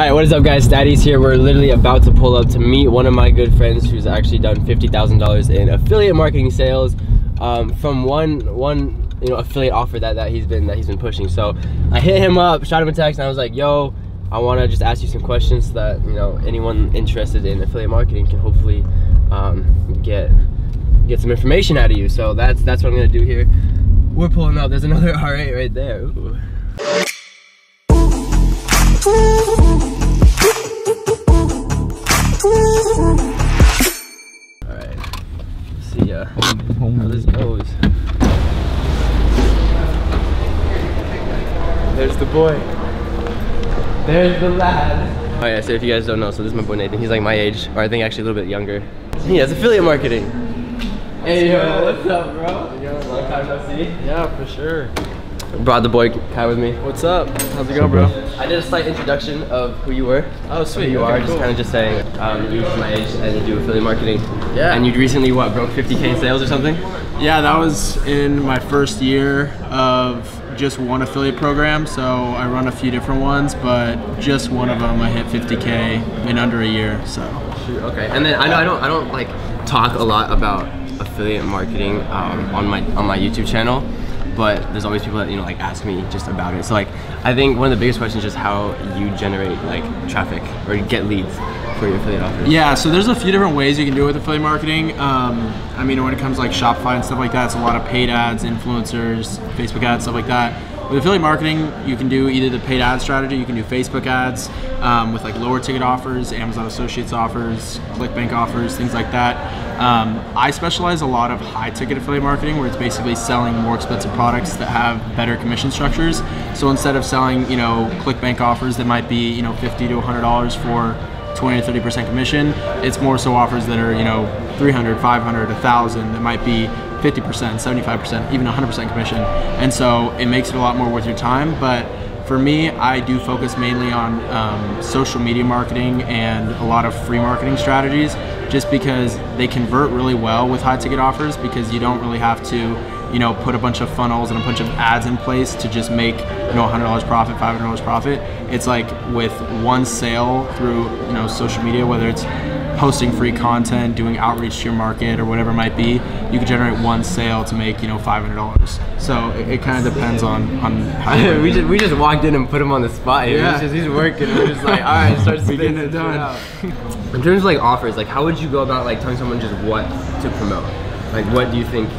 Alright, what is up guys, Daddy's here. We're literally about to pull up to meet one of my good friends who's actually done $50,000 in affiliate marketing sales from one affiliate offer that he's been pushing. So I hit him up, shot him a text, and I was like, yo, I want to just ask you some questions so that anyone interested in affiliate marketing can hopefully get some information out of you. So that's what I'm gonna do here. We're pulling up. There's another R8 right there. Ooh. Alright, see how this goes. There's the boy. There's the lad. Oh yeah, so if you guys don't know, so this is my boy Nathan. He's like my age, or I think actually a little bit younger. He has affiliate marketing. Hey yo, what's up, bro? Long time no see. Yeah, for sure. Brought the boy Kai with me. What's up? How's it going, bro? I did a slight introduction of who you were. Oh, sweet. Who you are, cool. just saying you're my age and you do affiliate marketing. Yeah. And you recently, what, broke 50K in sales or something? Yeah, that was in my first year of just one affiliate program. So I run a few different ones, but just one of them I hit 50K in under a year. So. Okay. And then I don't like talk a lot about affiliate marketing on my YouTube channel. But there's always people that like ask me just about it. So like I think one of the biggest questions is just how you generate like traffic or get leads for your affiliate offers. Yeah, so there's a few different ways you can do it with affiliate marketing. I mean, when it comes to like Shopify and stuff like that, it's a lot of paid ads, influencers, Facebook ads, stuff like that. With affiliate marketing, you can do either the paid ad strategy, you can do Facebook ads with like lower ticket offers, Amazon Associates offers, Clickbank offers, things like that. I specialize a lot of high ticket affiliate marketing where it's basically selling more expensive products that have better commission structures. So instead of selling, Clickbank offers that might be, $50 to $100 for 20 to 30% commission, it's more so offers that are, $300, $500, $1,000 that might be 50%, 75%, even 100% commission. And so it makes it a lot more worth your time. But for me, I do focus mainly on social media marketing and a lot of free marketing strategies, just because they convert really well with high ticket offers, because you don't really have to put a bunch of funnels and a bunch of ads in place to just make $100 profit, $500 profit. It's like with one sale through social media, whether it's posting free content, doing outreach to your market, or whatever it might be, you can generate one sale to make $500. So it kind of depends on how we just walked in and put him on the spot. Yeah. He's working. We're just like, all right, start getting it done. In terms of like offers, like how would you go about like telling someone just what to promote? Like what do you think?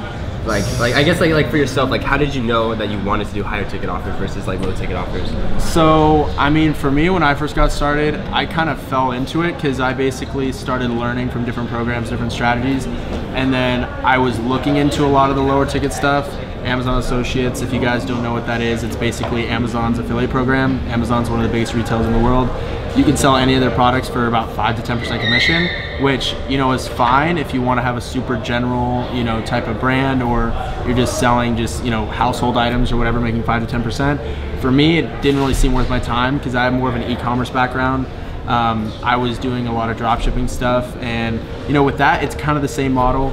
Like I guess like for yourself, like how did you know that you wanted to do higher ticket offers versus like low ticket offers? So I mean, for me, when I first got started, I kind of fell into it because I basically started learning from different programs, different strategies, and then I was looking into a lot of the lower ticket stuff. Amazon Associates, if you guys don't know what that is, it's basically Amazon's affiliate program. Amazon's one of the biggest retailers in the world. You can sell any of their products for about 5 to 10% commission, which is fine if you want to have a super general type of brand, or you're just selling household items or whatever, making 5 to 10%. For me, it didn't really seem worth my time because I have more of an e-commerce background. I was doing a lot of drop shipping stuff, and with that, it's kind of the same model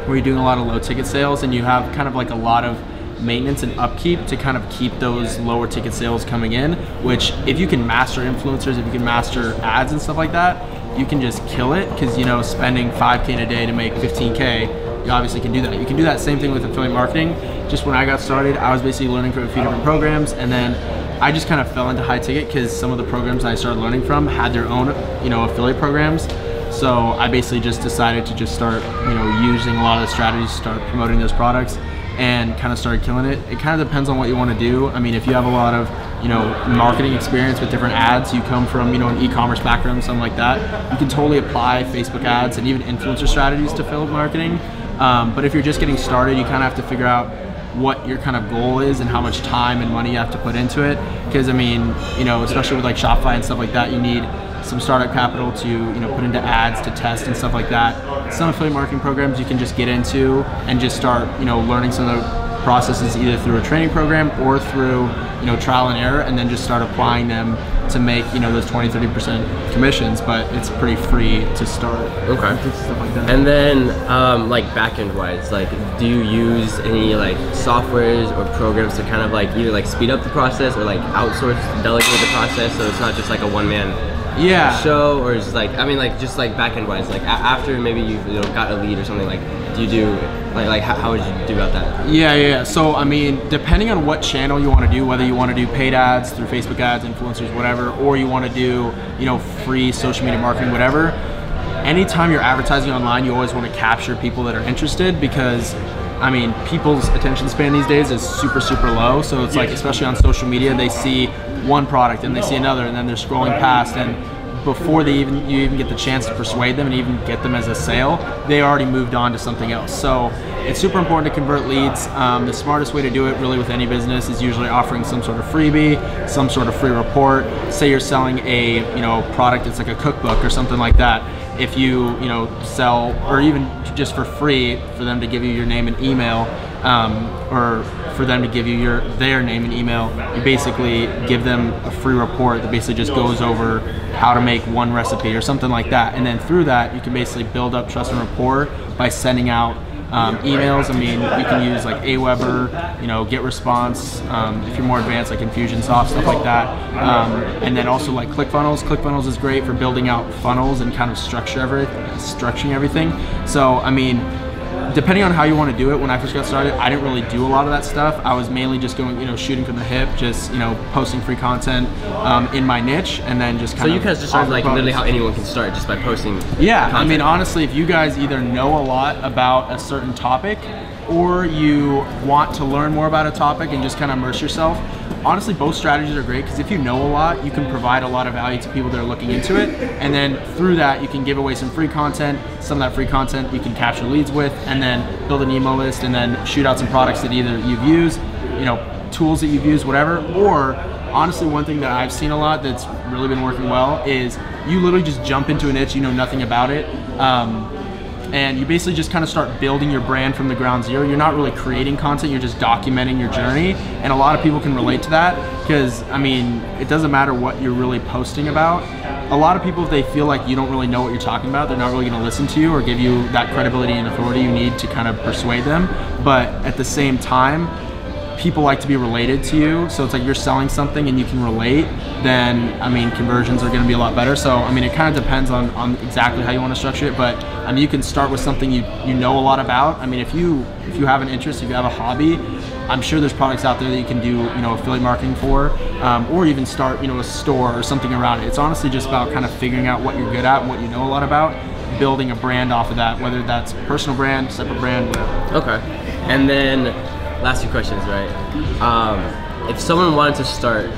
where you're doing a lot of low ticket sales and you have kind of like a lot of maintenance and upkeep to kind of keep those lower ticket sales coming in, which if you can master influencers, if you can master ads and stuff like that, you can just kill it, because spending 5K in a day to make 15K, you obviously can do that. You can do that same thing with affiliate marketing. Just when I got started, I was basically learning from a few different programs, and then I just kind of fell into high ticket because some of the programs I started learning from had their own affiliate programs. So I basically just decided to just start using a lot of the strategies to start promoting those products, and kind of started killing it. It kind of depends on what you want to do. I mean, if you have a lot of marketing experience with different ads, you come from an e-commerce background, something like that, you can totally apply Facebook ads and even influencer strategies to affiliate marketing. But if you're just getting started, you kind of have to figure out what your kind of goal is and how much time and money you have to put into it. Because I mean, especially with like Shopify and stuff like that, you need some startup capital to put into ads, to test and stuff like that. Some affiliate marketing programs you can just get into and just start learning some of the processes either through a training program or through, you know, trial and error, and then just start applying them to make, you know, those 20-30% commissions. But it's pretty free to start. Okay. Stuff like that. And then like back-end wise, like do you use any like softwares or programs to kind of like either like speed up the process or like outsource, delegate the process, so it's not just like a one-man show, or just like, I mean, like just like back-end wise, like after maybe you know got a lead or something, like do you do like how would you do about that? Yeah. So I mean, depending on what channel you want to do, whether you want to do paid ads through Facebook ads, influencers, whatever, or you want to do, you know, free social media marketing, whatever. Anytime you're advertising online, you always want to capture people that are interested, because I mean, people's attention span these days is super low. So it's like, especially on social media, they see one product and they see another, and then they're scrolling past, and before you even get the chance to persuade them and even get them as a sale, they already moved on to something else. So it's super important to convert leads. The smartest way to do it really with any business is usually offering some sort of freebie, some sort of free report. Say you're selling a, you know, product, it's like a cookbook or something like that. If you know, sell, or even just for free, for them to give you your name and email, or for them to give you their name and email, you basically give them a free report that basically just goes over how to make one recipe or something like that. And then through that, you can basically build up trust and rapport by sending out emails. I mean, you can use like Aweber, you know, GetResponse, if you're more advanced, like Infusionsoft, stuff like that. And then also like ClickFunnels. ClickFunnels is great for building out funnels and kind of structuring everything. So, I mean, depending on how you want to do it, when I first got started, I didn't really do a lot of that stuff. I was mainly just going, you know, shooting from the hip, just, you know, posting free content in my niche, and then just kind of. So you guys just started like literally how anyone can start, just by posting. Yeah, content. I mean, honestly, if you guys either know a lot about a certain topic, or you want to learn more about a topic and just kind of immerse yourself, honestly, both strategies are great, because if you know a lot, you can provide a lot of value to people that are looking into it, and then through that, you can give away some free content. Some of that free content you can capture leads with, and then build an email list, and then shoot out some products that either you've used, you know, tools that you've used, whatever. Or honestly, one thing that I've seen a lot that's really been working well is you literally just jump into a niche, you know nothing about it, and you basically just kind of start building your brand from the ground zero. You're not really creating content, you're just documenting your journey. And a lot of people can relate to that, because I mean, it doesn't matter what you're really posting about. A lot of people, if they feel like you don't really know what you're talking about, they're not really gonna listen to you or give you that credibility and authority you need to kind of persuade them. But at the same time, people like to be related to you. So it's like you're selling something and you can relate, then I mean, conversions are gonna be a lot better. So I mean, it kind of depends on exactly how you wanna structure it, but I mean, you can start with something you know a lot about. I mean, if you have an interest, if you have a hobby, I'm sure there's products out there that you can do, you know, affiliate marketing for, or even start, you know, a store or something around it. It's honestly just about kind of figuring out what you're good at and what you know a lot about, building a brand off of that, whether that's personal brand, separate brand, whatever. Okay. And then last two questions, right? If someone wanted to start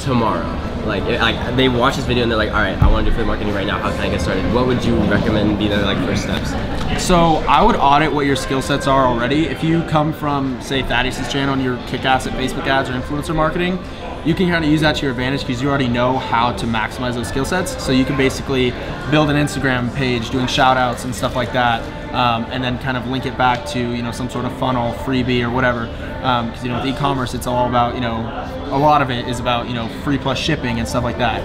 tomorrow, like they watch this video and they're like, all right, I want to do affiliate marketing right now, how can I get started? What would you recommend be the like first steps? So I would audit what your skill sets are already. If you come from, say, Thaddeus's channel and you're kick-ass at Facebook ads or influencer marketing, you can kind of use that to your advantage, because you already know how to maximize those skill sets. So you can basically build an Instagram page doing shout outs and stuff like that, and then kind of link it back to, you know, some sort of funnel, freebie or whatever. Because, you know, with e-commerce, it's all about, you know, a lot of it is about, you know, free plus shipping and stuff like that.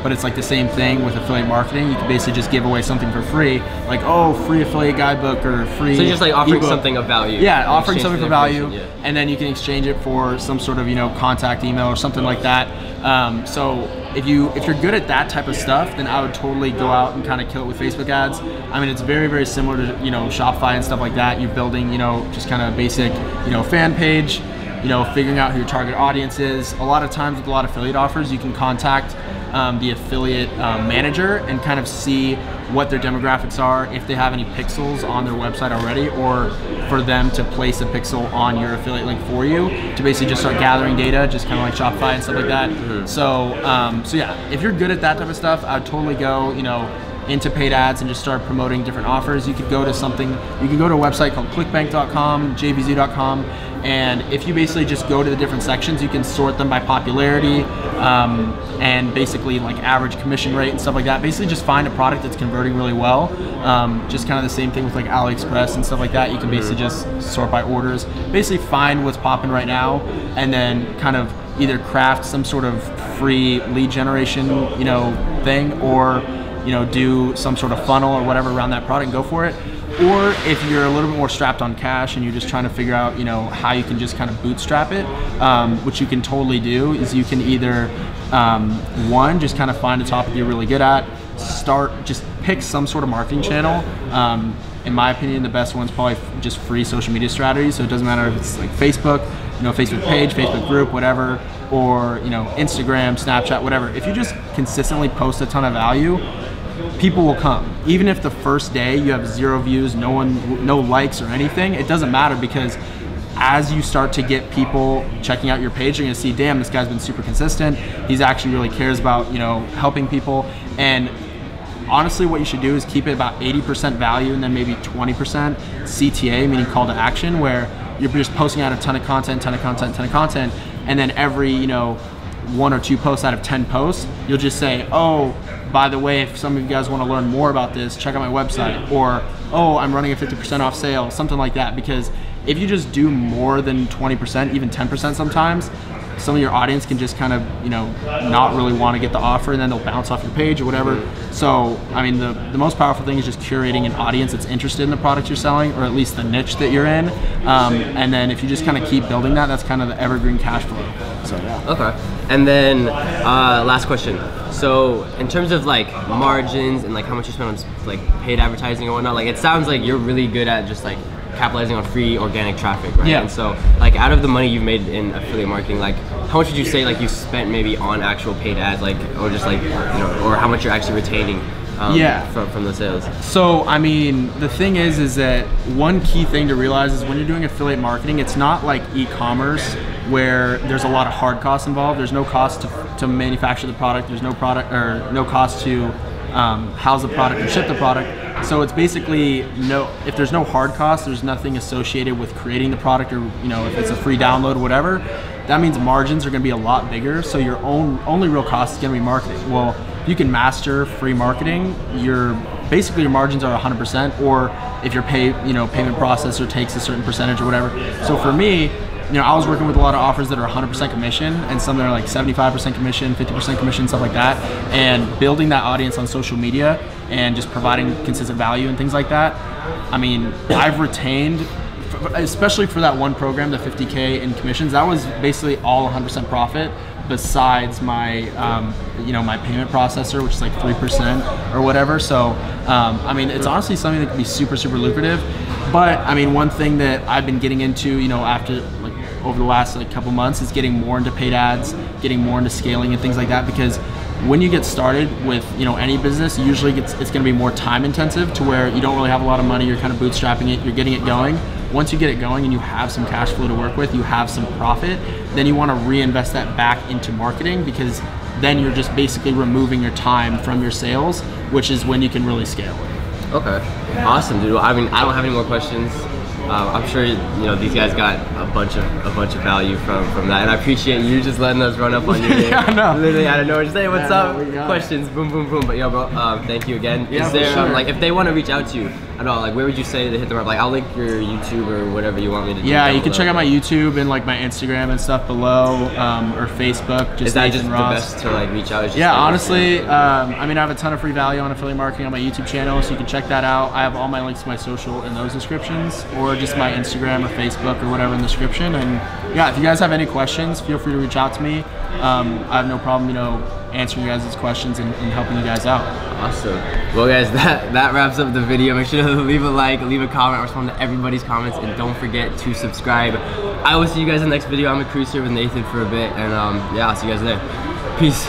But it's like the same thing with affiliate marketing. You can basically just give away something for free, like, oh, free affiliate guidebook or free. So you're just like offering ebook. Something of value. Yeah, offering something for value, yeah. And then you can exchange it for some sort of, you know, contact email or something like that. So if you're good at that type of stuff, then I would totally go out and kind of kill it with Facebook ads. I mean, it's very, very similar to, you know, Shopify and stuff like that. You're building, you know, just kind of basic, you know, fan page, you know, figuring out who your target audience is. A lot of times with a lot of affiliate offers, you can contact the affiliate manager and kind of see what their demographics are, if they have any pixels on their website already, or for them to place a pixel on your affiliate link for you to basically just start gathering data, just kind of like Shopify and stuff like that. Mm-hmm. So yeah, if you're good at that type of stuff, I'd totally go, you know, into paid ads and just start promoting different offers, you could go to a website called clickbank.com, jvz.com, and if you basically just go to the different sections, you can sort them by popularity and basically like average commission rate and stuff like that. Basically just find a product that's converting really well. Just kind of the same thing with like AliExpress and stuff like that. You can basically just sort by orders, basically find what's popping right now, and then kind of either craft some sort of free lead generation, thing, or do some sort of funnel or whatever around that product and go for it. Or if you're a little bit more strapped on cash and you're just trying to figure out, how you can just kind of bootstrap it, which you can totally do, is you can either, one, just kind of find a topic you're really good at, just pick some sort of marketing channel. In my opinion, the best one's probably just free social media strategies. So it doesn't matter if it's like Facebook, Facebook page, Facebook group, whatever, or Instagram, Snapchat, whatever. If you just consistently post a ton of value, people will come. Even if the first day you have 0 views, no likes or anything, it doesn't matter, because as you start to get people checking out your page, you're gonna see, damn, this guy's been super consistent. He's actually really cares about, helping people. And honestly, what you should do is keep it about 80% value and then maybe 20% CTA, meaning call to action, where you're just posting out a ton of content, and then every, 1 or 2 posts out of 10 posts, you'll just say, oh, by the way, if some of you guys want to learn more about this, check out my website, or, oh, I'm running a 50% off sale, something like that. Because if you just do more than 20%, even 10% sometimes, some of your audience can just kind of, not really want to get the offer, and then they'll bounce off your page or whatever. So, I mean, the most powerful thing is just curating an audience that's interested in the product you're selling, or at least the niche that you're in. And then if you just kind of keep building that, that's kind of the evergreen cash flow. So, yeah. Okay. And then last question. So in terms of like margins and like how much you spend on like paid advertising and whatnot, like it sounds like you're really good at just like capitalizing on free organic traffic, right? Yeah. And so like out of the money you've made in affiliate marketing, like how much would you say like you spent maybe on actual paid ads, like, or just like, or how much you're actually retaining from the sales? So, I mean, the thing is that one key thing to realize is when you're doing affiliate marketing, it's not like e-commerce where there's a lot of hard costs involved. There's no cost to manufacture the product. There's no cost to house the product and ship the product. So it's basically if there's no hard cost, there's nothing associated with creating the product, or if it's a free download or whatever. That means margins are going to be a lot bigger. So your only real cost is going to be marketing. Well, if you can master free marketing, your margins are 100%. Or if your payment processor takes a certain percentage or whatever. So for me, I was working with a lot of offers that are 100% commission, and some that are like 75% commission, 50% commission, stuff like that. And building that audience on social media and just providing consistent value and things like that. I mean, I've retained, especially for that one program, the 50K in commissions, that was basically all 100% profit, besides my, my payment processor, which is like 3% or whatever. So, I mean, it's honestly something that can be super, super lucrative. But I mean, one thing that I've been getting into, after like over the last like couple months, is getting more into paid ads, getting more into scaling and things like that. Because when you get started with any business, usually it's going to be more time intensive, to where you don't really have a lot of money. You're kind of bootstrapping it. You're getting it going. Once you get it going and you have some cash flow to work with, you have some profit, then you want to reinvest that back into marketing, because then you're just basically removing your time from your sales, which is when you can really scale it. Okay, awesome, dude. I mean, I don't have any more questions. I'm sure these guys got a bunch of value from that, and I appreciate you just letting us run up on you. Yeah, I know. Literally, I don't know what to say. What's up? No, questions, boom, boom, boom. But yo, bro, thank you again. Yeah, is there sure. like, if they want to reach out to you at all, like where would you say to hit them up? Like I'll link your YouTube or whatever you want me to do. Yeah, you can check out my YouTube and like my Instagram and stuff below, or Facebook. Just is that just Ross. the best to like reach out? Yeah, honestly, I mean, I have a ton of free value on affiliate marketing on my YouTube channel, so you can check that out. I have all my links to my social in those descriptions, or just my Instagram or Facebook or whatever in the description. And yeah, if you guys have any questions, feel free to reach out to me. I have no problem, answering you guys' questions and helping you guys out. Awesome. Well guys, that wraps up the video. Make sure to leave a like, leave a comment, respond to everybody's comments, and don't forget to subscribe. I will see you guys in the next video. I'm a cruise here with Nathan for a bit, and yeah, I'll see you guys there. Peace.